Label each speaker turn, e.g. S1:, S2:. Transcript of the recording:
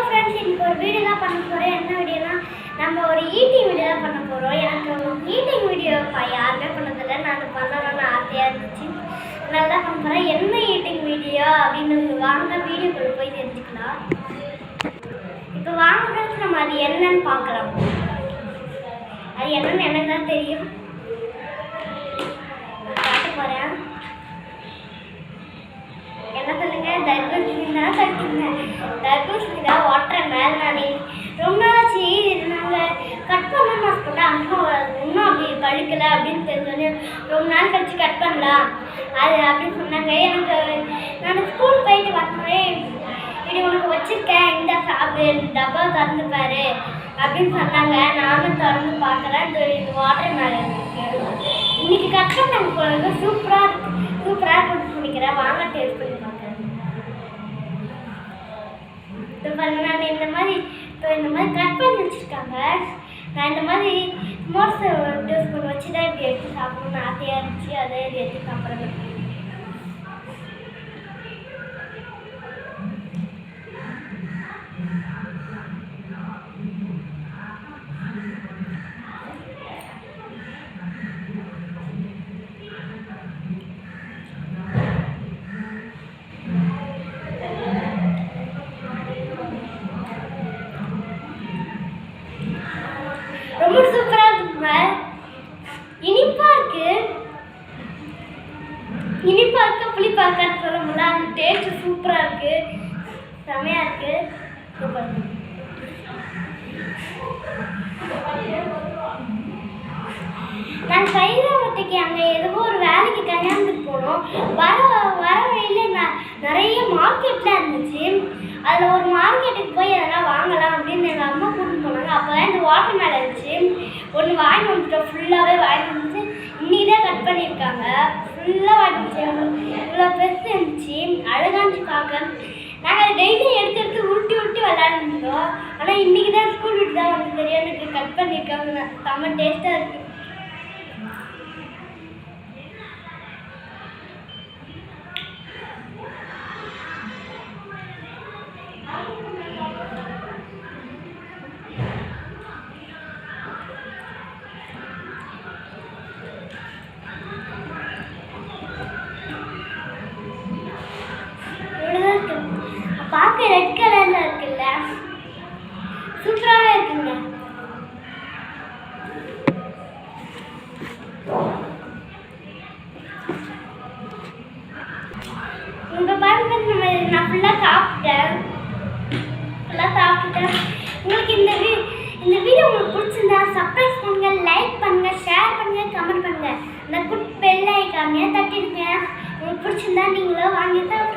S1: Friends, இன்னைக்கு ஒரு video தான் பண்ண போகிறோம். என்ன வீடியோனா நம்ம ஒரு ஈட்டிங் வீடியோ தான் பண்ண போகிறோம். எனக்கு ஈட்டிங் வீடியோ யாருமே பண்ணதில்லை. நான் பண்ணணும்னு ஆசையாக இருந்துச்சு. நல்லா பண்ண போகிறேன். என்ன ஈட்டிங் வீடியோ அப்படின்னு வாங்க வீடியோக்குள்ள போய் தெரிஞ்சுக்கலாம். இப்போ வாங்க ஃப்ரெண்ட்ஸ், நம்ம அது என்னன்னு பார்க்கலாம். அது என்னன்னு எனக்கு தான் தெரியும். காட்ட போகிறேன். என்ன சொல்லுங்க? தர்பூசணி தான் கட்டுங்க. தர்பூசணி தான் வாட்டர் மேலே ரொம்ப நாளாச்சு. நாங்கள் கட் பண்ணணும்னு ஆசைப்பட்டேன். ஆனால் இன்னும் அப்படி பழுக்கலை அப்படின்னு தெரிஞ்சோன்னே ரொம்ப நாள் கழிச்சு கட் பண்ணலாம் அது அப்படின்னு சொன்னாங்க. எனக்கு நான் ஸ்கூல் போயிட்டு வந்தோடனே இப்படி உனக்கு வச்சுருக்கேன், இந்த சாப்பிடு, டப்பா திறந்து பாரு அப்படின்னு சொன்னாங்க. நானும் திறந்து பார்க்குறேன். இது வாட்டர் மேலே இருக்கு. இன்னைக்கு கட் பண்ண சூப்பராக இருக்கு. சூப்பராக இருக்குன்னு சொல்லிக்கிறேன். வாங்க டேஸ்ட் பண்ணி பார்க்குறேன். நான் இந்த மாதிரி கட் பண்ணி வச்சுருக்காங்க. நான் இந்த மாதிரி ஸ்மோர்ஸ் டூஸ் பண்ணி வச்சு தான் இப்படி எடுத்து சாப்பிடணும்னு ஆசையாக இருந்துச்சு. அதை எடுத்து சாப்பிட்றது. ரொம்ப சூப்பராக இருக்குங்க. இனிப்பாக இருக்கு. இனிப்பாக இருக்க புளிப்பாக இருக்கான்னு சொல்ல முடியல. அந்த டேஸ்ட் சூப்பராக இருக்கு. செமையாக இருக்கு. சூப்பர். நான் கைதாவட்டைக்கு அங்கே ஏதோ ஒரு வேலைக்கு கல்யாணத்துக்கு போனோம். வர வழியில் நிறைய மார்க்கெட்லாம் இருந்துச்சு. அதில் ஒரு மார்க்கெட்டுக்கு போய் அதெல்லாம் வாங்கலாம் அப்படின்னு எங்கள் அம்மா கூட்டிட்டு போனாங்க. அப்போ தான் இந்த வாட்டர் மேலே இருந்துச்சு. ஒன்று வாங்கி வந்துட்டோம். ஃபுல்லாகவே வாங்கி வந்துச்சு. இன்றைக்கி தான் கட் பண்ணியிருக்காங்க. ஃபுல்லாக வாங்கி வந்துச்சு. இவ்வளோ பெருசு இருந்துச்சு. அழகாச்சு பார்க்க. நாங்கள் டெய்லியும் எடுத்து உருட்டி விளையாண்டுருந்தோம். ஆனால் இன்றைக்கி தான் ஸ்கூல் விட்டு தான் வந்து தெரியும் எனக்கு கட் பண்ணியிருக்காங்க. செம்ம டேஸ்ட்டாக இருக்குது. பார்க்க ரெட் கலர்ல இருக்குல்ல, சூப்பராகவே இருக்குங்க. உங்க பாருங்க, நான் ஃபுல்லாக சாப்பிட்டேன். உங்களுக்கு இந்த வீடியோ உங்களுக்கு பிடிச்சிருந்தா சப்ஸ்கிரைப் பண்ணுங்க, லைக் பண்ணுங்க, ஷேர் பண்ணுங்க, கமெண்ட் பண்ணுங்க. அந்த குட் பெல் ஐகானையும் தட்டிடுங்க. உங்களுக்கு பிடிச்சிருந்தா நீங்களும் வாங்கி தான்